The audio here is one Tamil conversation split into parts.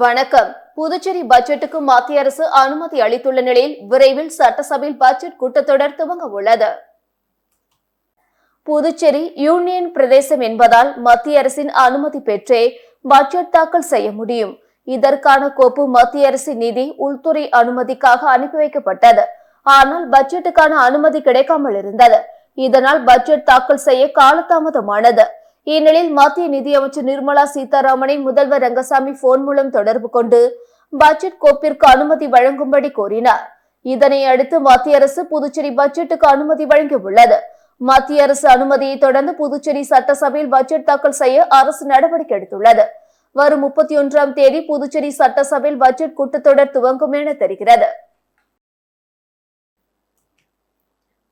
வணக்கம். புதுச்சேரி பட்ஜெட்டுக்கு மத்திய அரசு அனுமதி அளித்துள்ள நிலையில் விரைவில் சட்டசபையில் பட்ஜெட் கூட்டத்தொடர் துவங்க உள்ளது. புதுச்சேரி யூனியன் பிரதேசம் என்பதால் மத்திய அரசின் அனுமதி பெற்றே பட்ஜெட் தாக்கல் செய்ய முடியும். இதற்கான கோப்பு மத்திய அரசின் நிதி உள்துறை அனுமதிக்காக அனுப்பி வைக்கப்பட்டது. ஆனால் பட்ஜெட்டுக்கான அனுமதி கிடைக்காமல் இருந்தது. இதனால் பட்ஜெட் தாக்கல் செய்ய காலதாமதமானது. இந்நிலையில் மத்திய நிதியமைச்சர் நிர்மலா சீதாராமனை முதல்வர் ரங்கசாமி போன் மூலம் தொடர்பு கொண்டு பட்ஜெட் கோப்பிற்கு அனுமதி வழங்கும்படி கோரினார். இதனை அடுத்து மத்திய அரசு புதுச்சேரி பட்ஜெட்டுக்கு அனுமதி வழங்கியுள்ளது. மத்திய அரசு அனுமதியை தொடர்ந்து புதுச்சேரி சட்டசபையில் பட்ஜெட் தாக்கல் செய்ய அரசு நடவடிக்கை எடுத்துள்ளது. வரும் 31ஆம் தேதி புதுச்சேரி சட்டசபையில் பட்ஜெட் கூட்டத்தொடர் துவங்கும் என தெரிகிறது.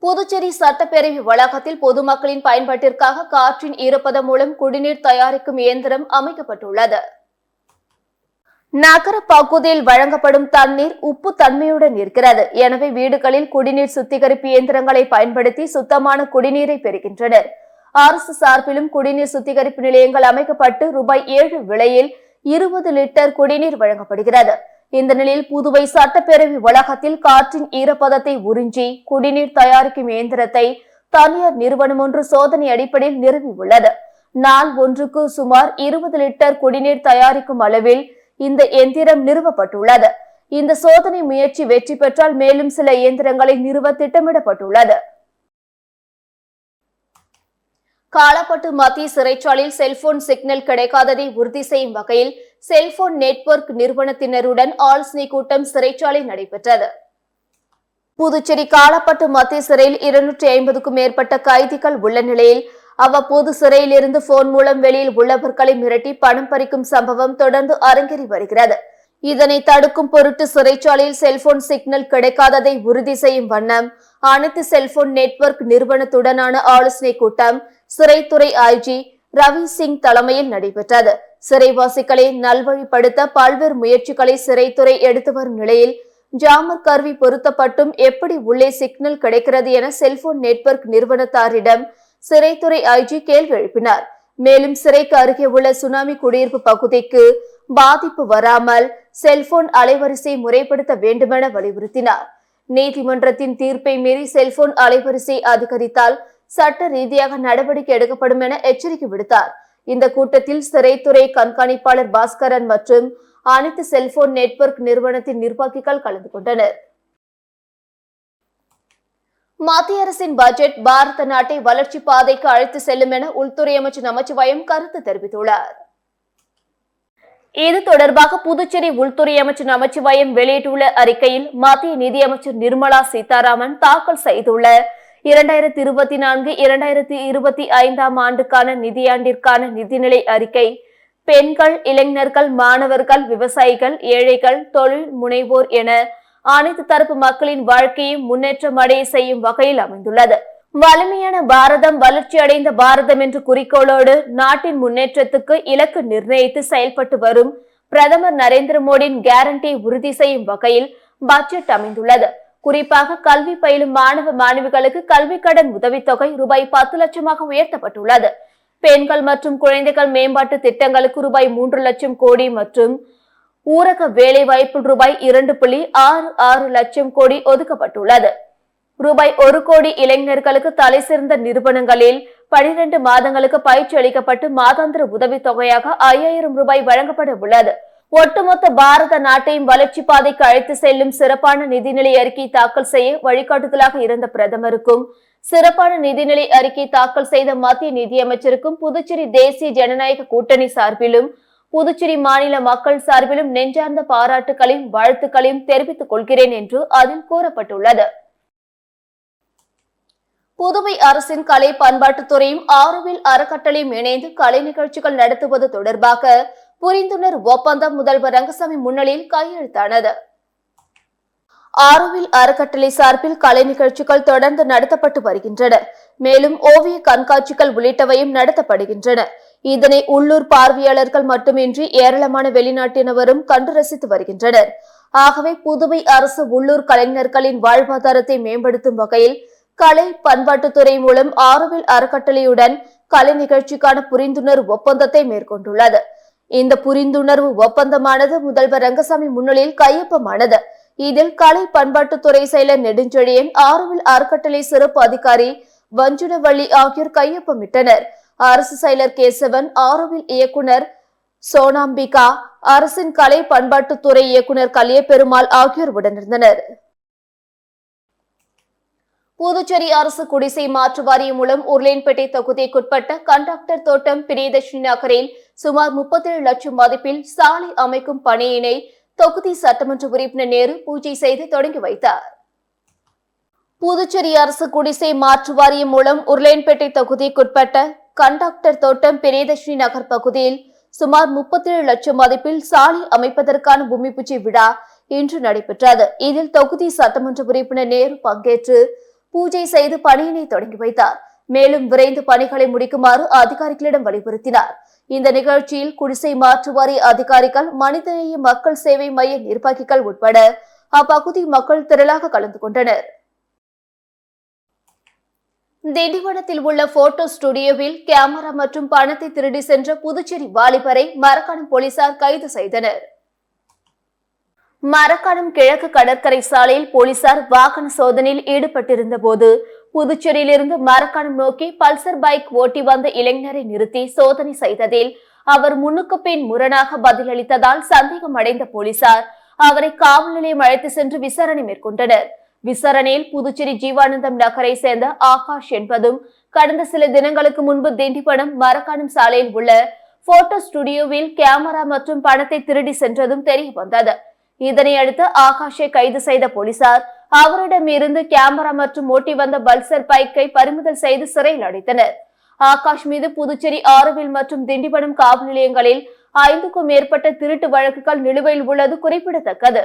புதுச்சேரி சட்டப்பேரவை வளாகத்தில் பொதுமக்களின் பயன்பாட்டிற்காக காற்றின் ஈரப்பதம் மூலம் குடிநீர் தயாரிக்கும் இயந்திரம் அமைக்கப்பட்டுள்ளது. நகர பகுதியில் வழங்கப்படும் தண்ணீர் உப்பு தன்மையுடன் இருக்கிறது. எனவே வீடுகளில் குடிநீர் சுத்திகரிப்பு இயந்திரங்களை பயன்படுத்தி சுத்தமான குடிநீரை பெறுகின்றனர். அரசு சார்பிலும் குடிநீர் சுத்திகரிப்பு நிலையங்கள் அமைக்கப்பட்டு ரூபாய் 7 விலையில் 20 லிட்டர் குடிநீர் வழங்கப்படுகிறது. இந்த நிலையில் புதுவை சட்டப்பேரவை வளாகத்தில் காற்றின் ஈரப்பதத்தை உறிஞ்சி குடிநீர் தயாரிக்கும் இயந்திரத்தை தனியார் நிறுவனம் ஒன்று சோதனை அடிப்படையில் நிறுவியுள்ளது. நாள் ஒன்றுக்கு சுமார் 20 லிட்டர் குடிநீர் தயாரிக்கும் அளவில் இந்த இயந்திரம் நிறுவப்பட்டுள்ளது. இந்த சோதனை முயற்சி வெற்றி பெற்றால் மேலும் சில இயந்திரங்களை நிறுவ திட்டமிடப்பட்டுள்ளது. காலாப்பட்டு மத்திய சிறைச்சாலையில் செல்போன் சிக்னல் கிடைக்காததை உறுதி செய்யும் வகையில் செல்போன் நெட்வொர்க் நிறுவனத்தினருடன் ஆலோசனை கூட்டம் சிறைச்சாலை நடைபெற்றது. புதுச்சேரி காலாப்பட்டு மத்திய சிறையில் 250க்கும் மேற்பட்ட கைதிகள் உள்ள நிலையில் அவ்வப்போது சிறையில் இருந்து போன் மூலம் வெளியில் உள்ளவர்களை மிரட்டி பணம் பறிக்கும் சம்பவம் தொடர்ந்து அரங்கேறி வருகிறது. இதனை தடுக்கும் பொருட்டு சிறைச்சாலையில் செல்போன் சிக்னல் கிடைக்காததை உறுதி செய்யும் வண்ணம் அனைத்து செல்போன் நெட்வொர்க் நிறுவனத்துடனான ஆலோசனை கூட்டம் சிறைத்துறை ஐஜி ரவி சிங் தலைமையில் நடைபெற்றது. சிறைவாசிகளை நல்வழிப்படுத்த பல்வேறு முயற்சிகளை சிறைத்துறை எடுத்து வரும் நிலையில் ஜாமர் கருவி பொருத்தப்பட்டும் எப்படி உள்ளே சிக்னல் கிடைக்கிறது என செல்போன் நெட்வொர்க் நிறுவனத்தாரிடம் சிறைத்துறை ஐஜி கேள்வி எழுப்பினார். மேலும் சிறைக்கு அருகே உள்ள சுனாமி குடியிருப்பு பகுதிக்கு பாதிப்பு வராமல் செல்போன் அலைவரிசை முறைப்படுத்த வேண்டுமென வலியுறுத்தினார். நீதிமன்றத்தின் தீர்ப்பை மீறி செல்போன் அலைவரிசை அதிகரித்தால் சட்ட ரீதியாக நடவடிக்கை எடுக்கப்படும் என எச்சரிக்கை விடுத்தார். இந்த கூட்டத்தில் சிறைத்துறை கண்காணிப்பாளர் பாஸ்கரன் மற்றும் அனைத்து செல்போன் நெட்வொர்க் நிறுவனத்தின் நிர்வாகிகள் கலந்து கொண்டனர். மத்திய அரசின் பட்ஜெட் பாரத நாட்டை வளர்ச்சி பாதைக்கு அழைத்து செல்லும் என உள்துறை அமைச்சர் நமச்சிவாயம் கருத்து தெரிவித்துள்ளார். இது தொடர்பாக புதுச்சேரி உள்துறை அமைச்சர் நமச்சிவாயம் வெளியிட்டுள்ள அறிக்கையில் மத்திய நிதியமைச்சர் நிர்மலா சீதாராமன் தாக்கல் செய்துள்ள 2024-2025 ஆண்டுக்கான நிதியாண்டிற்கான நிதிநிலை அறிக்கை பெண்கள், இளைஞர்கள், மாணவர்கள், விவசாயிகள், ஏழைகள், தொழில் முனைவோர் என அனைத்து தரப்பு மக்களின் வாழ்க்கையும் முன்னேற்றம் அடைய செய்யும் வகையில் அமைந்துள்ளது. வலிமையான பாரதம், வளர்ச்சி அடைந்த பாரதம் என்ற குறிக்கோளோடு நாட்டின் முன்னேற்றத்துக்கு இலக்கு நிர்ணயித்து செயல்பட்டு வரும் பிரதமர் நரேந்திர மோடியின் கேரண்டியை உறுதி செய்யும் வகையில் பட்ஜெட் அமைந்துள்ளது. குறிப்பாக கல்வி பயிலும் மாணவ மாணவிகளுக்கு கல்வி கடன் உதவித்தொகை ரூபாய் 10 லட்சமாக உயர்த்தப்பட்டுள்ளது. பெண்கள் மற்றும் குழந்தைகள் மேம்பாட்டு திட்டங்களுக்கு ரூபாய் 3 லட்சம் கோடி மற்றும் ஊரக வேலை வாய்ப்பில் ரூபாய் 2.66 லட்சம் கோடி ஒதுக்கப்பட்டுள்ளது. ரூபாய் 1 கோடி இளைஞர்களுக்கு தலை சிறந்த நிறுவனங்களில் 12 மாதங்களுக்கு பயிற்சி அளிக்கப்பட்டு மாதாந்திர உதவித்தொகையாக 5000 ரூபாய் வழங்கப்பட உள்ளது. ஒட்டுமொத்த பாரத நாட்டையும் வளர்ச்சி பாதைக்கு அழைத்து செல்லும் சிறப்பான நிதிநிலை அறிக்கை தாக்கல் செய்ய வழிகாட்டுதலாக இருந்த பிரதமருக்கும் சிறப்பான நிதிநிலை அறிக்கை தாக்கல் செய்த மத்திய நிதியமைச்சருக்கும் புதுச்சேரி தேசிய ஜனநாயக கூட்டணி சார்பிலும் புதுச்சேரி மாநில மக்கள் சார்பிலும் நெஞ்சார்ந்த பாராட்டுகளையும் வாழ்த்துக்களையும் தெரிவித்துக் கொள்கிறேன் என்று அதில் கூறப்பட்டுள்ளது. புதுவை அரசின் கலை பண்பாட்டுத்துறையும் ஆரோவில் அறக்கட்டளையும் இணைந்து கலை நிகழ்ச்சிகள் நடத்துவது தொடர்பாக புரிந்துணர்வு ஒப்பந்தம் முதல்வர் ரங்கசாமி முன்னிலையில் கையெழுத்தானது. ஆரோவில் அறக்கட்டளை சார்பில் கலை நிகழ்ச்சிகள் தொடர்ந்து நடத்தப்பட்டு வருகின்றன. மேலும் ஓவிய கண்காட்சிகள் உள்ளிட்டவையும் நடத்தப்படுகின்றன. இதனை உள்ளூர் பார்வையாளர்கள் மட்டுமின்றி ஏராளமான வெளிநாட்டினரும் கண்டு ரசித்து வருகின்றனர். ஆகவே புதுவை அரசு உள்ளூர் கலைஞர்களின் வாழ்வாதாரத்தை மேம்படுத்தும் வகையில் கலை பண்பாட்டுத்துறை மூலம் ஆரோவில் அறக்கட்டளையுடன் கலை நிகழ்ச்சிக்கான புரிந்துணர்வு ஒப்பந்தத்தை மேற்கொண்டுள்ளது. இந்த புரிந்துணர்வு ஒப்பந்தமானது முதல்வர் ரங்கசாமி முன்னிலையில் கையொப்பமானது. இதில் கலை பண்பாட்டுத்துறை செயலர் நெடுஞ்செழியன், ஆரோவில் அறக்கட்டளை சிறப்பு அதிகாரி வஞ்சுடவள்ளி ஆகியோர் கையொப்பமிட்டனர். அரசு செயலர் கேசவன், ஆரோவில் இயக்குனர் சோனாம்பிகா, அரசின் கலை பண்பாட்டுத்துறை இயக்குனர் கலியபெருமாள் ஆகியோர் உடனிருந்தனர். புதுச்சேரி அரசு குடிசை மாற்று வாரியம் மூலம் உருளையன்பேட்டை தொகுதிக்குட்பட்ட கண்டக்டர் தோட்டம் பிரியதர்ஷினி நகரில் சுமார் 37 லட்சம் மதிப்பில் சாலை அமைக்கும் பணியினை தொகுதி சட்டமன்ற உறுப்பினர் நேரு பூஜை செய்து தொடங்கி வைத்தார். புதுச்சேரி அரசு குடிசை மாற்று வாரியம் மூலம் உருளையன்பேட்டை தொகுதிக்குட்பட்ட கண்டக்டர் தோட்டம் பிரியதர்ஷினி நகர் பகுதியில் சுமார் 37 லட்சம் மதிப்பில் சாலை அமைப்பதற்கான பூமி பூஜை விழா இன்று நடைபெற்றது. இதில் தொகுதி சட்டமன்ற உறுப்பினர் நேரு பங்கேற்று பூஜை செய்து பணியினை தொடங்கி வைத்தார். மேலும் விரைந்து பணிகளை முடிக்குமாறு அதிகாரிகளிடம் வலியுறுத்தினார். இந்த நிகழ்ச்சியில் குடிசை மாற்று வாரிய அதிகாரிகள், மனிதநேய மக்கள் சேவை மைய நிர்வாகிகள் உட்பட அப்பகுதி மக்கள் திரளாக கலந்து கொண்டனர். திண்டிவனத்தில் உள்ள போட்டோ ஸ்டுடியோவில் கேமரா மற்றும் பணத்தை திருடி சென்ற புதுச்சேரி வாலிபரை மரக்காணம் போலீசார் கைது செய்தனர். மரக்காணம் கிழக்கு கடற்கரை சாலையில் போலீசார் வாகன சோதனையில் ஈடுபட்டிருந்த போது புதுச்சேரியிலிருந்து மரக்காணம் நோக்கி பல்சர் பைக் ஓட்டி வந்த இளைஞரை நிறுத்தி சோதனை செய்ததில் அவர் முன்னுக்கு பின் முரணாக பதிலளித்ததால் சந்தேகம் அடைந்த போலீசார் அவரை காவல் நிலையம் அழைத்து சென்று விசாரணை மேற்கொண்டனர். விசாரணையில் புதுச்சேரி ஜீவானந்தம் நகரை சேர்ந்த ஆகாஷ் என்பதும் கடந்த சில தினங்களுக்கு முன்பு திண்டிவனம் மரக்காணம் சாலையில் உள்ள போட்டோ ஸ்டுடியோவில் கேமரா மற்றும் பணத்தை திருடி சென்றதும் தெரிய வந்தது. இதனை அடுத்து ஆகாஷை கைது செய்த போலீசார் அவரிடமிருந்து கேமரா மற்றும் ஓட்டி வந்த பல்சர் பைக்கை பறிமுதல் செய்து சிறையில் அடைத்தனர். ஆகாஷ் மீது புதுச்சேரி, ஆரோவில் மற்றும் திண்டிவனம் காவல் நிலையங்களில் 5க்கும் மேற்பட்ட திருட்டு வழக்குகள் நிலுவையில் உள்ளது குறிப்பிடத்தக்கது.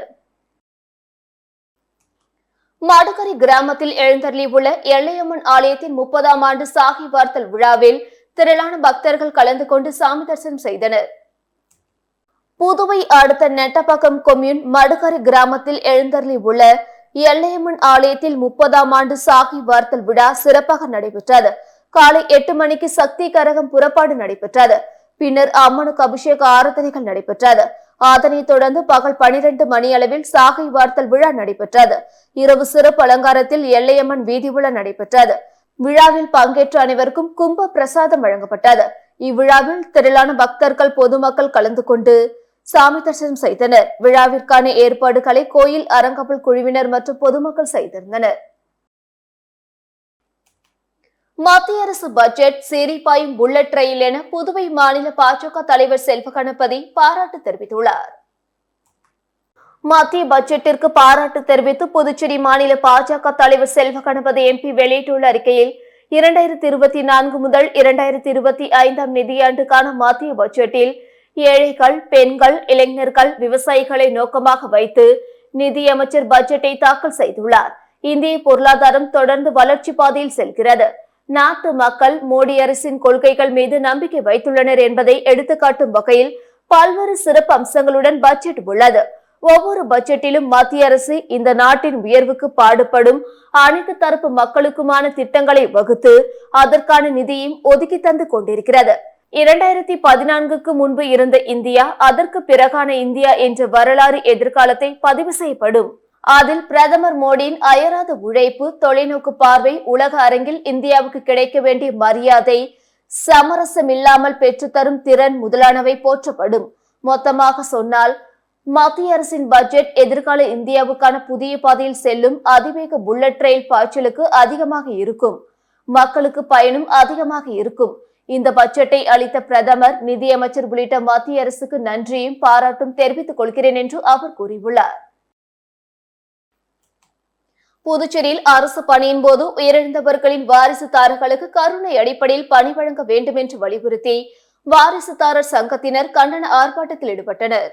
மடுகரை கிராமத்தில் எழுந்தருளி உள்ள எல்லையம்மன் ஆலயத்தின் 30ஆம் ஆண்டு சாகி வார்த்தல் விழாவில் திரளான பக்தர்கள் கலந்து கொண்டு சாமி தரிசனம் செய்தனர். புதுவை அடுத்த நெட்டப்பாக்கம் கொம்யூன் மடுகரை கிராமத்தில் எழுந்தருளி உள்ள எல்லையம்மன் ஆலயத்தில் 30ஆம் ஆண்டு சாகி வார்த்தல் விழா சிறப்பாக நடைபெற்றது. காலை 8 மணிக்கு சக்தி கரகம் புறப்பாடு நடைபெற்றது. பின்னர் அம்மனுக்கு அபிஷேக ஆராதனைகள் நடைபெற்றது. அதனைத் தொடர்ந்து பகல் 12 மணி அளவில் சாகை வார்த்தல் விழா நடைபெற்றது. இரவு சிறப்பு அலங்காரத்தில் எல்லையம்மன் வீதி உலா நடைபெற்றது. விழாவில் பங்கேற்ற அனைவருக்கும் கும்ப பிரசாதம் வழங்கப்பட்டது. இவ்விழாவில் திரளான பக்தர்கள், பொதுமக்கள் கலந்து கொண்டு சாமி தரிசனம் செய்தனர். விழாவிற்கான ஏற்பாடுகளை கோயில் அறங்காவல் குழுவினர் மற்றும் பொதுமக்கள் செய்திருந்தனர். மத்திய அரசு பட்ஜெட் சீரிப்பாயும் புல்லட் ரயில் என புதுவை மாநில பாஜக தலைவர் செல்வ கணபதி பாராட்டு தெரிவித்துள்ளார். மத்திய பட்ஜெட்டிற்கு பாராட்டு தெரிவித்து புதுச்சேரி மாநில பாஜக தலைவர் செல்வ கணபதி எம்பி வெளியிட்டுள்ள அறிக்கையில் 2024 முதல் 2025 நிதியாண்டுக்கான மத்திய பட்ஜெட்டில் ஏழைகள், பெண்கள், இளைஞர்கள், விவசாயிகளை நோக்கமாக வைத்து நிதியமைச்சர் பட்ஜெட்டை தாக்கல் செய்துள்ளார். இந்திய பொருளாதாரம் தொடர்ந்து வளர்ச்சி பாதையில் செல்கிறது. நாட்டு மக்கள் மோடி அரசின் கொள்கைகள் மீது நம்பிக்கை வைத்துள்ளனர் என்பதை எடுத்துக்காட்டும் வகையில் பல்வேறு சிறப்பு அம்சங்களுடன் பட்ஜெட் உள்ளது. ஒவ்வொரு பட்ஜெட்டிலும் மத்திய அரசு இந்த நாட்டின் உயர்வுக்கு பாடுபடும் அனைத்து தரப்பு மக்களுக்குமான திட்டங்களை வகுத்து அதற்கான நிதியும் ஒதுக்கி தந்து கொண்டிருக்கிறது. 2014க்கு முன்பு இருந்த இந்தியா, அதற்கு பிறகான இந்தியா என்ற வரலாறு எதிர்காலத்தை பதிவு செய்யப்படும். அதில் பிரதமர் மோடியின் அயராத உழைப்பு, தொலைநோக்கு பார்வை, உலக அரங்கில் இந்தியாவுக்கு கிடைக்க வேண்டிய மரியாதை, சமரசமில்லாமல் பெற்றுத்தரும் திறன் முதலானவை போற்றப்படும். மொத்தமாக சொன்னால் மத்திய அரசின் பட்ஜெட் எதிர்கால இந்தியாவுக்கான புதிய பாதையில் செல்லும் அதிவேக புல்லட் ரயில் பாய்ச்சலுக்கு அதிகமாக இருக்கும். மக்களுக்கு பயனும் அதிகமாக இருக்கும். இந்த பட்ஜெட்டை அளித்த பிரதமர், நிதியமைச்சர் உள்ளிட்ட மத்திய அரசுக்கு நன்றியும் பாராட்டும் தெரிவித்துக் கொள்கிறேன் என்று அவர் கூறியுள்ளார். புதுச்சேரியில் அரசு பணியின் போது உயிரிழந்தவர்களின் வாரிசுதாரர்களுக்கு கருணை அடிப்படையில் பணி வழங்க வேண்டும் என்று வலியுறுத்தி வாரிசுதாரர் சங்கத்தினர் கண்டன ஆர்ப்பாட்டத்தில் ஈடுபட்டனர்.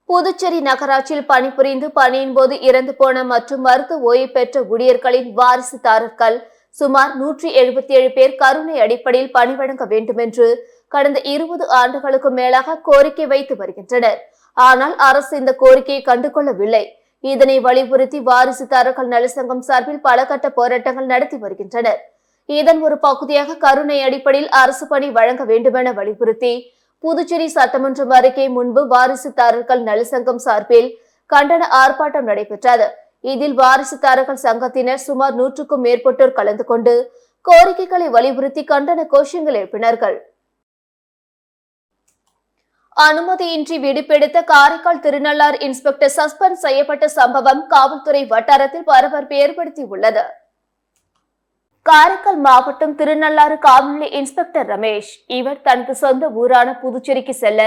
புதுச்சேரி நகராட்சியில் பணிபுரிந்து பணியின் போது இறந்து போன மற்றும் மருத்துவ ஓய்வு பெற்ற ஊழியர்களின் வாரிசுதாரர்கள் சுமார் 177 பேர் கருணை அடிப்படையில் பணி வழங்க வேண்டும் என்று கடந்த 20 ஆண்டுகளுக்கு மேலாக கோரிக்கை வைத்து வருகின்றனர். ஆனால் அரசு இந்த கோரிக்கையை கண்டுகொள்ளவில்லை. இதனை வலியுறுத்தி வாரிசுதாரர்கள் நலசங்கம் சார்பில் பல கட்ட போராட்டங்கள் நடத்தி வருகின்றனர். இதன் ஒரு பகுதியாக கருணை அடிப்படையில் அரசு பணி வழங்க வேண்டுமென வலியுறுத்தி புதுச்சேரி சட்டமன்ற அறிக்கை முன்பு வாரிசுதாரர்கள் நலசங்கம் சார்பில் கண்டன ஆர்ப்பாட்டம் நடைபெற்றது. இதில் வாரிசுதாரர்கள் சங்கத்தினர் சுமார் 100க்கும் மேற்பட்டோர் கலந்து கொண்டு கோரிக்கைகளை வலியுறுத்தி கண்டன கோஷங்கள் எழுப்பினார்கள். அனுமதியின்றி விடுப்பெடுத்த காரைக்கால் திருநள்ளாறு இன்ஸ்பெக்டர் சஸ்பெண்ட் செய்யப்பட்ட சம்பவம் காவல்துறை வட்டாரத்தில் பரபரப்பை ஏற்படுத்தியுள்ளது. காரைக்கால் மாவட்டம் திருநள்ளாறு காவல்நிலைய இன்ஸ்பெக்டர் ரமேஷ் இவர் தனது சொந்த ஊரான புதுச்சேரிக்கு செல்ல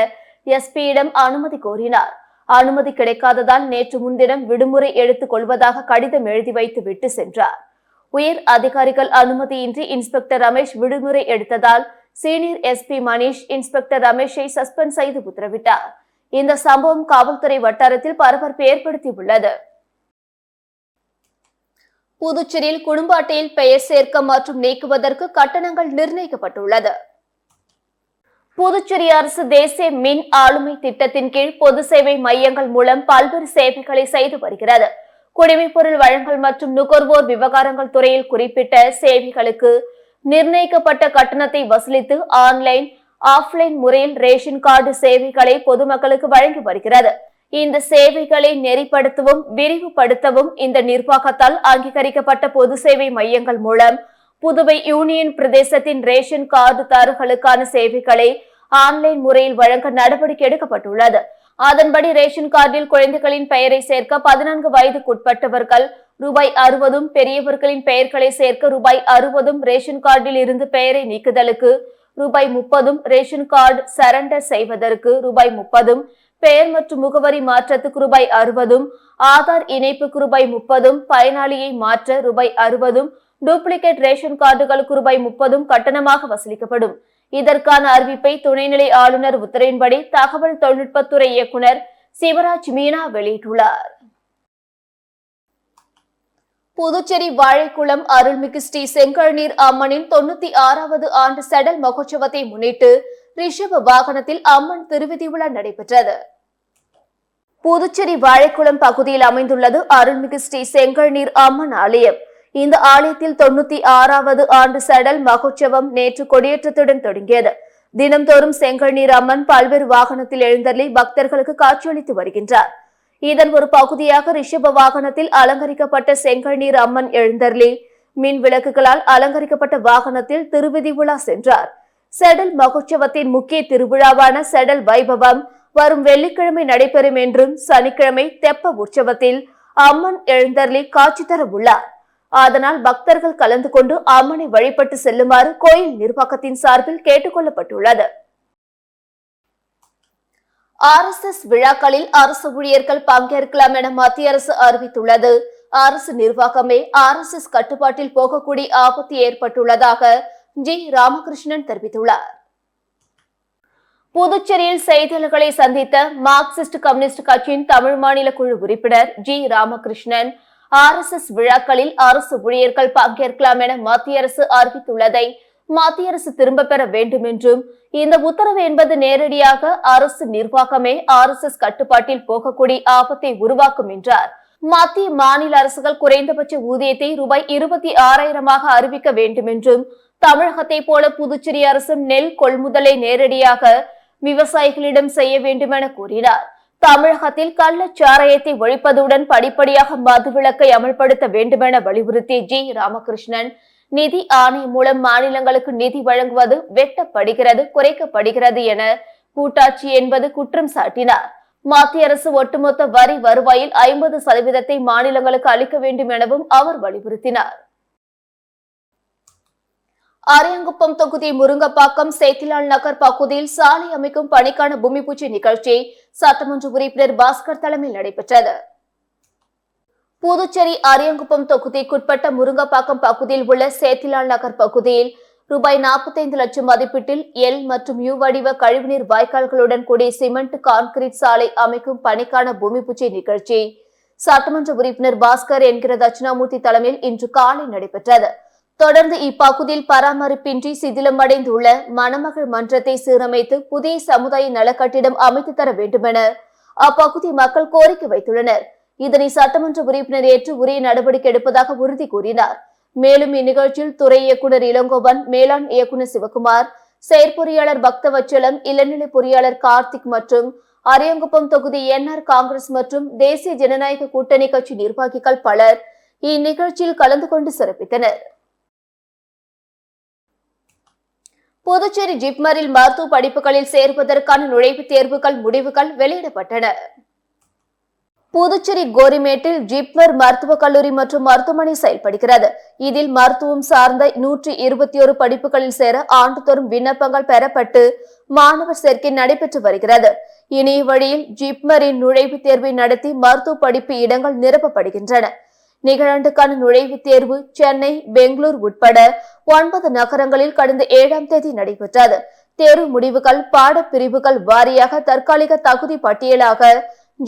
எஸ்பியிடம் அனுமதி கோரினார். அனுமதி கிடைக்காததால் நேற்று முன்தினம் விடுமுறை எடுத்துக் கொள்வதாக கடிதம் எழுதி வைத்து விட்டு சென்றார். உயர் அதிகாரிகள் அனுமதியின்றி இன்ஸ்பெக்டர் ரமேஷ் விடுமுறை எடுத்ததால் சீனியர் எஸ்பி மணிஷ் இன்ஸ்பெக்டர் ரமேஷை சஸ்பெண்ட் செய்து உத்தரவிட்டார். இந்த சம்பவம் காவல்துறை வட்டாரத்தில் பரபரப்பை ஏற்படுத்தியுள்ளது. புதுச்சேரியில் குடும்ப அட்டையில் பெயர் சேர்க்க மற்றும் நீக்குவதற்கு கட்டணங்கள் நிர்ணயிக்கப்பட்டுள்ளது. புதுச்சேரி அரசு தேசிய மின் ஆளுமை திட்டத்தின் கீழ் பொது சேவை மையங்கள் மூலம் பல்வேறு சேவைகளை செய்து வருகிறது. குடிமைப்பொருள் வழங்கல் மற்றும் நுகர்வோர் விவகாரங்கள் துறையில் குறிப்பிட்ட சேவைகளுக்கு நிர்ணயிக்கப்பட்ட கட்டணத்தை வசூலித்து ஆன்லைன் ஆஃப்லைன் முறையில் ரேஷன் கார்டு சேவைகளை பொதுமக்களுக்கு வழங்கி வருகிறது. இந்த சேவைகளை நெறிப்படுத்தவும் விரிவுபடுத்தவும் இந்த நிர்வாகத்தால் அங்கீகரிக்கப்பட்ட பொது சேவை மையங்கள் மூலம் புதுவை யூனியன் பிரதேசத்தின் ரேஷன் கார்டுதாரர்களுக்கான சேவைகளை ஆன்லைன் முறையில் வழங்க நடவடிக்கை எடுக்கப்பட்டுள்ளது. அதன்படி ரேஷன் கார்டில் குழந்தைகளின் பெயரை சேர்க்க 14 வயதுக்குட்பட்டவர்கள் ரூபாய் 60, பெரியவர்களின் பெயர்களை சேர்க்க ரூபாய் 60, ரேஷன் கார்டில் இருந்து பெயரை நீக்குதலுக்கு ரூபாய் 30, ரேஷன் கார்டு சரண்டர் செய்வதற்கு ரூபாய் 30, பெயர் மற்றும் முகவரி மாற்றத்துக்கு ரூபாய் 60, ஆதார் இணைப்புக்கு ரூபாய் 30, பயனாளியை மாற்ற ரூபாய் 60, டூப்ளிகேட் ரேஷன் கார்டுகளுக்கு ரூபாய் 30 கட்டணமாக வசூலிக்கப்படும். இதற்கான அறிவிப்பை துணைநிலை ஆளுநர் உத்தரவின்படி தகவல் தொழில்நுட்பத்துறை இயக்குநர் சிவராஜ் மீனா வெளியிட்டுள்ளார். புதுச்சேரி வாழைக்குளம் அருள்மிகு ஸ்ரீ செங்கழுநீர் அம்மனின் 96வது ஆண்டு செடல் மகோற்சவத்தை முன்னிட்டு ரிஷப வாகனத்தில் அம்மன் திருவிதி விழா நடைபெற்றது. புதுச்சேரி வாழைக்குளம் பகுதியில் அமைந்துள்ளது அருள்மிகு ஸ்ரீ செங்கழுநீர் அம்மன் ஆலயம். இந்த ஆலயத்தில் 96வது ஆண்டு செடல் மகோற்சவம் நேற்று கொடியேற்றத்துடன் தொடங்கியது. தினம்தோறும் செங்கழுநீர் அம்மன் பல்வேறு வாகனத்தில் எழுந்தருளி பக்தர்களுக்கு காட்சியளித்து வருகின்றார். இதன் ஒரு பகுதியாக ரிஷப வாகனத்தில் அலங்கரிக்கப்பட்ட செங்கழுநீர் அம்மன் எழுந்தருளி மின் விளக்குகளால் அலங்கரிக்கப்பட்ட வாகனத்தில் திருவிதி விழா சென்றார். செடல் மகோற்சவத்தின் முக்கிய திருவிழாவான செடல் வைபவம் வரும் வெள்ளிக்கிழமை நடைபெறும் என்றும் சனிக்கிழமை தெப்ப உற்சவத்தில் அம்மன் எழுந்தருளி காட்சி தர உள்ளார். அதனால் பக்தர்கள் கலந்து கொண்டு அம்மனை வழிபட்டு செல்லுமாறு கோயில் நிர்வாகத்தின் சார்பில் கேட்டுக் கொள்ளப்பட்டுள்ளது. RSS விழாக்களில் அரசு ஊழியர்கள் பங்கேற்கலாம் என மத்திய அரசு அறிவித்துள்ளது. அரசு நிர்வாகமே RSS கட்டுப்பாட்டில் போகக்கூடிய ஆபத்து ஏற்பட்டுள்ளதாக ஜி. ராமகிருஷ்ணன் தெரிவித்துள்ளார். புதுச்சேரியில் செய்தியாளர்களை சந்தித்த மார்க்சிஸ்ட் கம்யூனிஸ்ட் கட்சியின் தமிழ் மாநில குழு உறுப்பினர் ஜி. ராமகிருஷ்ணன் RSS விழாக்களில் அரசு ஊழியர்கள் பங்கேற்கலாம் என மத்திய அரசு அறிவித்துள்ளதை மத்திய அரசு திரும்ப பெற வேண்டும் என்றும் இந்த உத்தரவு என்பது நேரடியாக அரசு நிர்வாகமே RSS கட்டுப்பாட்டில் போகக்கூடிய ஆபத்தை உருவாக்கும் என்றார். மத்திய மாநில அரசுகள் குறைந்தபட்ச ஊதியத்தை ரூபாய் 26,000 அறிவிக்க வேண்டும் என்றும் தமிழகத்தை போல புதுச்சேரி அரசும் நெல் கொள்முதலை நேரடியாக விவசாயிகளிடம் செய்ய வேண்டும் என கூறினார். தமிழகத்தில் கள்ளச்சாராயத்தை ஒழிப்பதுடன் படிப்படியாக மதுவிலக்கை அமல்படுத்த வேண்டுமென வலியுறுத்திய ஜி. ராமகிருஷ்ணன் நிதி ஆணையம் மூலம் மாநிலங்களுக்கு நிதி வழங்குவது வெட்டப்படுகிறது, குறைக்கப்படுகிறது என கூட்டாட்சி என்பது குற்றம் சாட்டினார். மத்திய அரசு ஒட்டுமொத்த வரி வருவாயில் 50% மாநிலங்களுக்கு அளிக்க வேண்டும் எனவும் அவர் வலியுறுத்தினார். அரியாங்குப்பம் தொகுதி முருங்கப்பாக்கம் சேத்திலால் நகர் பகுதியில் சாலை அமைக்கும் பணிக்கான பூமி பூஜை நிகழ்ச்சி சட்டமன்ற உறுப்பினர் பாஸ்கர் தலைமையில் நடைபெற்றது. புதுச்சேரி அரியாங்குப்பம் தொகுதிக்குட்பட்ட முருங்கப்பாக்கம் பகுதியில் உள்ள சேத்திலால் நகர் பகுதியில் ரூபாய் 45 லட்சம் மதிப்பீட்டில் எல் மற்றும் யூ வடிவ கழிவுநீர் வாய்க்கால்களுடன் கூடிய சிமெண்ட் கான்கிரீட் சாலை அமைக்கும் பணிக்கான பூமி பூஜை நிகழ்ச்சி சட்டமன்ற உறுப்பினர் பாஸ்கர் என்கிற தட்சிணாமூர்த்தி தலைமையில் இன்று காலை நடைபெற்றது. தொடர்ந்து இப்பகுதியில் பராமரிப்பின்றி சிதிலமடைந்துள்ள மணமகள் மன்றத்தை சீரமைத்து புதிய சமுதாய நலக்கட்டிடம் அமைத்து தர வேண்டுமென அப்பகுதி மக்கள் கோரிக்கை வைத்துள்ளனர். இதனை சட்டமன்ற உறுப்பினர் ஏற்று உரிய நடவடிக்கை எடுப்பதாக உறுதி கூறினார். மேலும் இந்நிகழ்ச்சியில் துறை இயக்குநர் இளங்கோவன், மேலாண் இயக்குநர் சிவகுமார், செயற்பொறியாளர் பக்தவச்சலம், இளநிலை பொறியாளர் கார்த்திக் மற்றும் அரியங்குப்பம் தொகுதி என்ஆர் காங்கிரஸ் மற்றும் தேசிய ஜனநாயக கூட்டணி கட்சி நிர்வாகிகள் பலர் இந்நிகழ்ச்சியில் கலந்து கொண்டு சிறப்பித்தனர். புதுச்சேரி ஜிப்மரில் மருத்துவ படிப்புகளில் சேர்வதற்கான நுழைவுத் தேர்வுகள் முடிவுகள் வெளியிடப்பட்டன. புதுச்சேரி கோரிமேட்டில் ஜிப்மர் மருத்துவக் கல்லூரி மற்றும் மருத்துவமனை செயல்படுகிறது. இதில் மருத்துவம் சார்ந்த 121 படிப்புகளில் சேர ஆண்டுதோறும் விண்ணப்பங்கள் பெறப்பட்டு மாணவர் சேர்க்கை நடைபெற்று வருகிறது. இணைய வழியில் ஜிப்மரின் நுழைவுத் தேர்வை நடத்தி மருத்துவ படிப்பு இடங்கள் நிரப்பப்படுகின்றன. நிகழாண்டுக்கான நுழைவுத் தேர்வு சென்னை, பெங்களூர் உட்பட 9 நகரங்களில் கடந்த 7ஆம் தேதி நடைபெற்றது. தேர்வு முடிவுகள் பாடப்பிரிவுகள் வாரியாக தற்காலிக தகுதி பட்டியலாக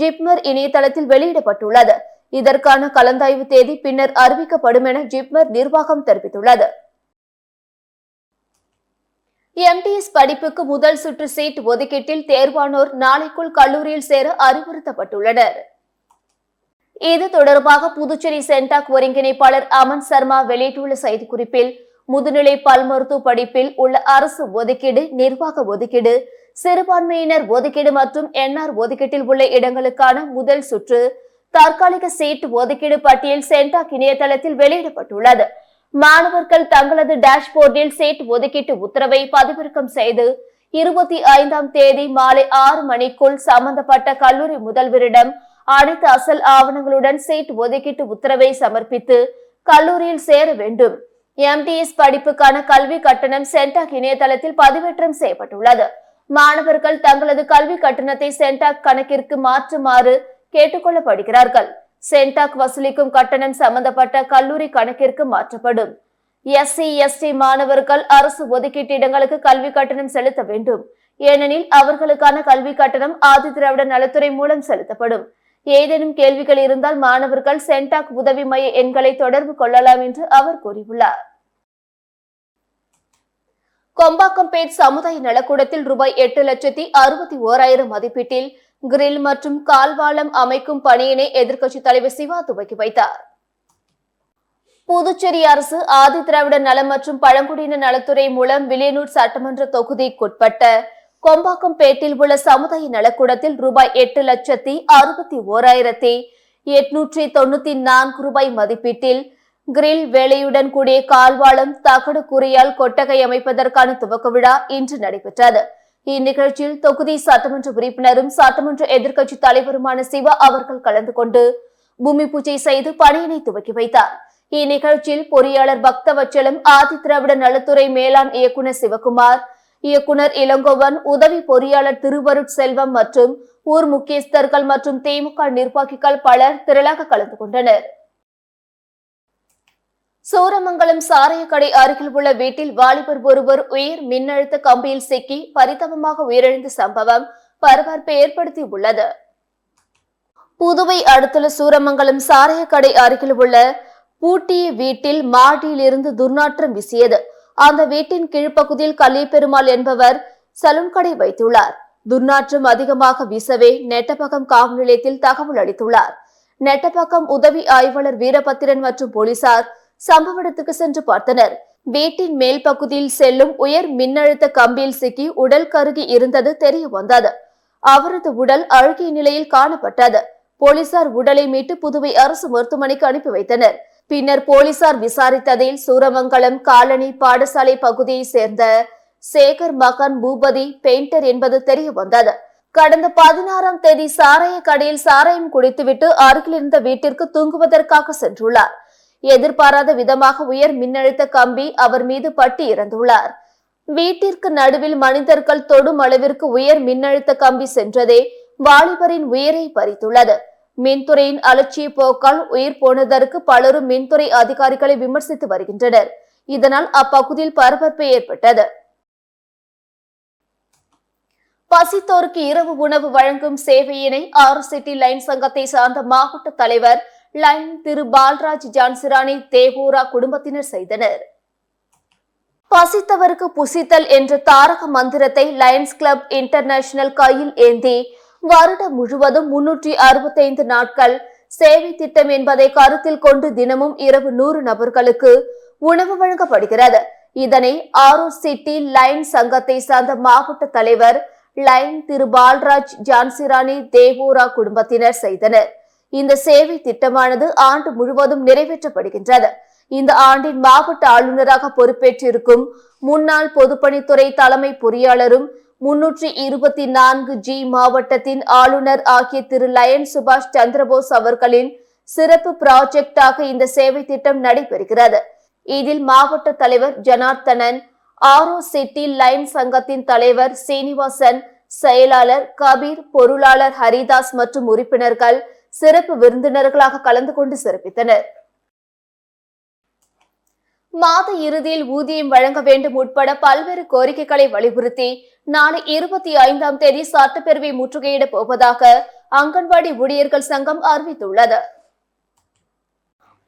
ஜிப்மர் இணையதளத்தில் வெளியிடப்பட்டுள்ளது. இதற்கான கலந்தாய்வு தேதி பின்னர் அறிவிக்கப்படும் என ஜிப்மர் நிர்வாகம் தெரிவித்துள்ளது. எம்டிஎஸ் படிப்புக்கு முதல் சுற்று சீட் ஒதுக்கீட்டில் தேர்வானோர் நாளைக்குள் கல்லூரியில் சேர அறிவுறுத்தப்பட்டுள்ளனர். இது தொடர்பாக புதுச்சேரி சென்டாக் ஒருங்கிணைப்பாளர் அமன் சர்மா வெளியிட்டுள்ள செய்திக்குறிப்பில், முதுநிலை பல் மருத்துவ படிப்பில் உள்ள அரசு ஒதுக்கீடு, நிர்வாக ஒதுக்கீடு, சிறுபான்மையினர் ஒதுக்கீடு மற்றும் என்ஆர் ஒதுக்கீட்டில் உள்ள இடங்களுக்கான முதல் சுற்று தற்காலிக சீட் ஒதுக்கீடு பட்டியல் சென்டாக் இணையதளத்தில் வெளியிடப்பட்டுள்ளது. மாணவர்கள் தங்களது டேஷ்போர்டில் சீட் ஒதுக்கீட்டு உத்தரவை பதிவிறக்கம் செய்து 25ஆம் தேதி மாலை 6 மணிக்குள் சம்பந்தப்பட்ட கல்லூரி முதல்வரிடம் அனைத்து அசல் ஆவணங்களுடன் சீட் ஒதுக்கீட்டு உத்தரவை சமர்ப்பித்து கல்லூரியில் சேர வேண்டும். எம்டிஎஸ் படிப்புக்கான கல்வி கட்டணம் சென்டாக் இணையதளத்தில் பதிவேற்றம் செய்யப்பட்டுள்ளது. மாணவர்கள் தங்களது கல்வி கட்டணத்தை சென்டாக் கணக்கிற்கு மாற்றுமாறு கேட்டுக் கொள்ளப்படுகிறார்கள். சென்டாக் வசூலிக்கும் கட்டணம் சம்பந்தப்பட்ட கல்லூரி கணக்கிற்கு மாற்றப்படும். எஸ்சி, எஸ்டி மாணவர்கள் அரசு ஒதுக்கீட்டு இடங்களுக்கு கல்வி கட்டணம் செலுத்த வேண்டும். ஏனெனில் அவர்களுக்கான கல்வி கட்டணம் ஆதி திராவிட நலத்துறை மூலம் செலுத்தப்படும். ஏதேனும் கேள்விகள் இருந்தால் மாணவர்கள் சென்டாக் உதவி மைய எண்களை தொடர்பு கொள்ளலாம் என்று அவர் கூறியுள்ளார். கொம்பாக்கம்பேட் சமுதாய நலக்கூடத்தில் ரூபாய் 8,61,000 மதிப்பீட்டில் கிரில் மற்றும் கால்வாளம் அமைக்கும் பணியினை எதிர்க்கட்சித் தலைவர் சிவா துவக்கி வைத்தார். புதுச்சேரி அரசு ஆதி திராவிட நலம் மற்றும் பழங்குடியின நலத்துறை மூலம் வில்லியனூர் சட்டமன்ற தொகுதிக்குட்பட்ட கொம்பாக்கம்பேட்டில் உள்ள சமுதாய நலக்கூடத்தில் ரூபாய் 8,61,894 ரூபாய் மதிப்பீட்டில் கிரில் வேலையுடன் கூடிய கால்வாளம், தகடு கூரையால் கொட்டகை அமைப்பதற்கான துவக்க விழா இன்று நடைபெற்றது. இந்நிகழ்ச்சியில் தொகுதி சட்டமன்ற உறுப்பினரும் சட்டமன்ற எதிர்க்கட்சித் தலைவருமான சிவா அவர்கள் கலந்து கொண்டு பூமி பூஜை செய்து பணியினை துவக்கி வைத்தார். இந்நிகழ்ச்சியில் பொறியாளர் பக்தவச்சலம், ஆதி திராவிட நலத்துறை மேலாண் இயக்குநர் சிவகுமார், இயக்குநர் இளங்கோவன், உதவி பொறியாளர் திருவருட் செல்வம் மற்றும் ஊர் முக்கியஸ்தர்கள் மற்றும் திமுக நிர்வாகிகள் பலர் திரளாக கலந்து கொண்டனர். சூரமங்கலம் சாராயக்கடை அருகில் உள்ள வீட்டில் வாலிபர் ஒருவர் உயர் மின்னழுத்த கம்பியில் சிக்கி பரிதாபமாக உயிரிழந்த சம்பவம் பரபரப்பை ஏற்படுத்தியுள்ளது. புதுவை அடுத்துள்ள சூரமங்கலம் சாராயக்கடை அருகில் உள்ள பூட்டிய வீட்டில் மாடியில் இருந்து துர்நாற்றம் வீசியது. அந்த வீட்டின் கீழ்ப்பகுதியில் கலியபெருமாள் என்பவர் சலூன் கடை வைத்துள்ளார். துர்நாற்றம் அதிகமாக வீசவே நெட்டப்பக்கம் காவல் நிலையத்தில் தகவல் அளித்துள்ளார். நெட்டப்பக்கம் உதவி ஆய்வாளர் வீரபத்திரன் மற்றும் போலீசார் சம்பவ இடத்துக்கு சென்று பார்த்தனர். வீட்டின் மேல் பகுதியில் செல்லும் உயர் மின்னழுத்த கம்பியில் சிக்கி உடல் கருகி இருந்தது தெரிய வந்தது. அவரது உடல் அழுகிய நிலையில் காணப்பட்டது. போலீசார் உடலை மீட்டு புதுவை அரசு மருத்துவமனைக்கு அனுப்பி வைத்தனர். பின்னர் போலீசார் விசாரித்ததில் சூரமங்கலம் காலனி பாடசாலை பகுதியை சேர்ந்த சேகர் மகன் பூபதி பெயிண்டர் என்பது தெரிய வந்தது. கடந்த 16ஆம் தேதி சாராய கடையில் சாராயம் குடித்துவிட்டு அருகில் இருந்த வீட்டிற்கு தூங்குவதற்காக சென்றுள்ளார். எதிர்பாராத விதமாக உயர் மின்னழுத்த கம்பி அவர் மீது பட்டு இறந்துள்ளார். வீட்டிற்கு நடுவில் மனிதர்கள் தொடும் அளவிற்கு உயர் மின்னழுத்த கம்பி சென்றதே வாலிபரின் உயிரை பறித்துள்ளது. மின்துறையின் அலட்சிய போக்கால் உயிர் போனதற்கு பலரும் மின்துறை அதிகாரிகளை விமர்சித்து வருகின்றனர். இதனால் அப்பகுதியில் பரபரப்பு ஏற்பட்டது. பசித்தோருக்கு இரவு உணவு வழங்கும் சேவையினை ஆர்சிட்டி லைன் சங்கத்தை சார்ந்த மாவட்ட தலைவர் லைன் திரு பால்ராஜ் ஜான்சிராணி தேவூரா குடும்பத்தினர் செய்தனர். பசித்தவருக்கு புசித்தல் என்ற தாரக மந்திரத்தை லயன்ஸ் கிளப் இன்டர்நேஷனல் கையில் ஏந்தி வருடம் முழுவதும் 365 நாட்கள் சேவை திட்டம் என்பதை கருத்தில் கொண்டு தினமும் இரவு 100 நபர்களுக்கு உணவு வழங்கப்படுகிறது. இதனை ஆரூர் சிட்டி லைன் சங்கத்தை சார்ந்த மாவட்ட தலைவர் லைன் திரு பால்ராஜ் ஜான்சிராணி தேவோரா குடும்பத்தினர் செய்தனர். இந்த சேவை திட்டமானது ஆண்டு முழுவதும் நிறைவேற்றப்படுகின்றது. இந்த ஆண்டின் மாவட்ட ஆளுநராக பொறுப்பேற்றிருக்கும் முன்னாள் பொதுப்பணித்துறை தலைமை பொறியாளரும் 324G மாவட்டத்தின் ஆளுநர் ஆகிய திரு லயன் சுபாஷ் சந்திரபோஸ் அவர்களின் சிறப்பு ப்ராஜெக்டாக இந்த சேவை திட்டம் நடைபெறுகிறது. இதில் மாவட்ட தலைவர் ஜனார்த்தனன், ஆரோ சிட்டி லைன் சங்கத்தின் தலைவர் சீனிவாசன், செயலாளர் கபீர், பொருளாளர் ஹரிதாஸ் மற்றும் உறுப்பினர்கள் சிறப்பு விருந்தினர்களாக கலந்து கொண்டு சிறப்பித்தனர். மாத இறுதியில் ஊதியம் வழங்க வேண்டும் உட்பட பல்வேறு கோரிக்கைகளை வலியுறுத்தி நாளை 25ஆம் தேதி சட்டப்பேரவை முற்றுகையிட போவதாக அங்கன்வாடி ஊழியர்கள் சங்கம் அறிவித்துள்ளது.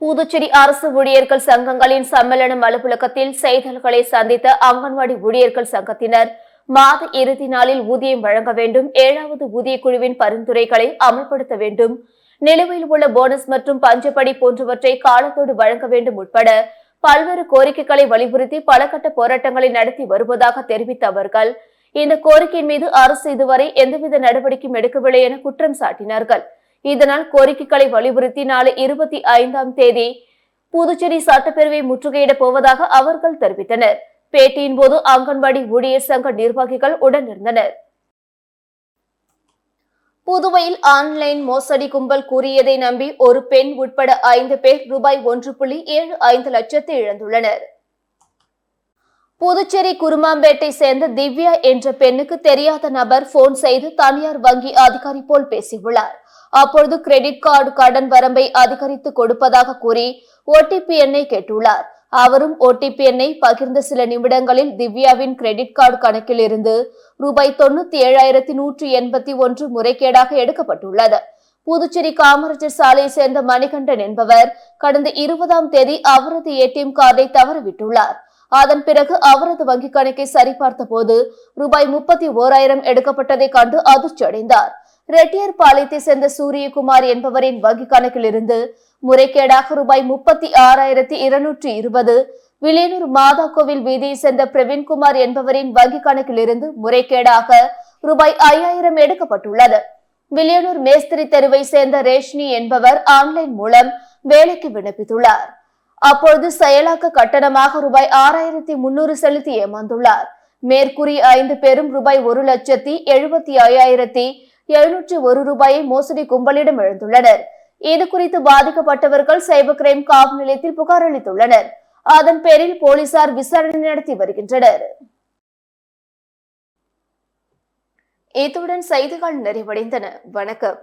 புதுச்சேரி அரசு ஊழியர்கள் சங்கங்களின் சம்மேளனம் அலுவலகத்தில் செய்தியாளர்களை சந்தித்த அங்கன்வாடி ஊழியர்கள் சங்கத்தினர் மாத இறுதி நாளில் ஊதியம் வழங்க வேண்டும், 7வது ஊதிய குழுவின் பரிந்துரைகளை அமல்படுத்த வேண்டும், நிலுவையில் உள்ள போனஸ் மற்றும் பஞ்சப்படி போன்றவற்றை காலத்தோடு வழங்க வேண்டும் உட்பட பல்வேறு கோரிக்கைகளை வலியுறுத்தி பல கட்ட போராட்டங்களை நடத்தி வருவதாக தெரிவித்த அவர்கள் இந்த கோரிக்கையின் மீது அரசு இதுவரை எந்தவித நடவடிக்கையும் எடுக்கவில்லை என குற்றம் சாட்டினார்கள். இதனால் கோரிக்கைகளை வலியுறுத்தி நாளை 25ஆம் தேதி புதுச்சேரி சட்டப்பேரவை முற்றுகையிட போவதாக அவர்கள் தெரிவித்தனர். பேட்டியின் போது அங்கன்வாடி ஊழியர் சங்க நிர்வாகிகள் உடனிருந்தனர். புதுவையில் ஆன்லைன் மோசடி கும்பல் கூறியதை நம்பி ஒரு பெண் உட்பட 5 பேர் ரூபாய் 1.75 லட்சத்தை இழந்துள்ளனர். புதுச்சேரி குருமாம்பேட்டை சேர்ந்த திவ்யா என்ற பெண்ணுக்கு தெரியாத நபர் போன் செய்து தனியார் வங்கி அதிகாரி போல் பேசியுள்ளார். அப்பொழுது கிரெடிட் கார்டு கடன் வரம்பை அதிகரித்து கொடுப்பதாக கூறி OTP எண்ணை கேட்டுள்ளார். அவரும் OTP எண்ணை பகிர்ந்த சில நிமிடங்களில் திவ்யாவின் கிரெடிட் கார்டு கணக்கில் இருந்து ரூபாய் 97,181 முறைகேடாக எடுக்கப்பட்டுள்ளது. புதுச்சேரி காமராஜர் சாலையை சேர்ந்த மணிகண்டன் என்பவர் கடந்த 20ஆம் தேதி அவரது ATM கார்டை தவறவிட்டுள்ளார். அதன் பிறகு அவரது வங்கிக் கணக்கை சரிபார்த்த போது ரூபாய் 31,000 எடுக்கப்பட்டதை கண்டு அதிர்ச்சி அடைந்தார். ரெட்டியார் பாளையத்தை சேர்ந்த சூரியகுமார் என்பவரின் வங்கிக் கணக்கில் இருந்து முறைகேடாக ரூபாய் 36,220, வில்லியனூர் மாதா கோவில் வீதியை சேர்ந்த பிரவீன்குமார் என்பவரின் வங்கிக் கணக்கில் இருந்து முறைகேடாக ரூபாய் 5,000 எடுக்கப்பட்டுள்ளது. வில்லியனூர் மேஸ்திரி தெருவை சேர்ந்த ரேஷ்னி என்பவர் ஆன்லைன் மூலம் வேலைக்கு விண்ணப்பித்துள்ளார். அப்பொழுது செயலாக்க கட்டணமாக ரூபாய் 6,300 செலுத்தி ஏமாந்துள்ளார். மேற்கூறிய 5 பேரும் ரூபாய் 1,75,701 ரூபாயை மோசடி கும்பலிடம் இழந்துள்ளனர். இது குறித்து பாதிக்கப்பட்டவர்கள் சைபர் கிரைம் காவல் நிலையத்தில் புகார் அளித்துள்ளனர். அதன் பேரில் போலீசார் விசாரணை நடத்தி வருகின்றனர். இத்துடன் செய்திகள் நிறைவடைந்தன. வணக்கம்.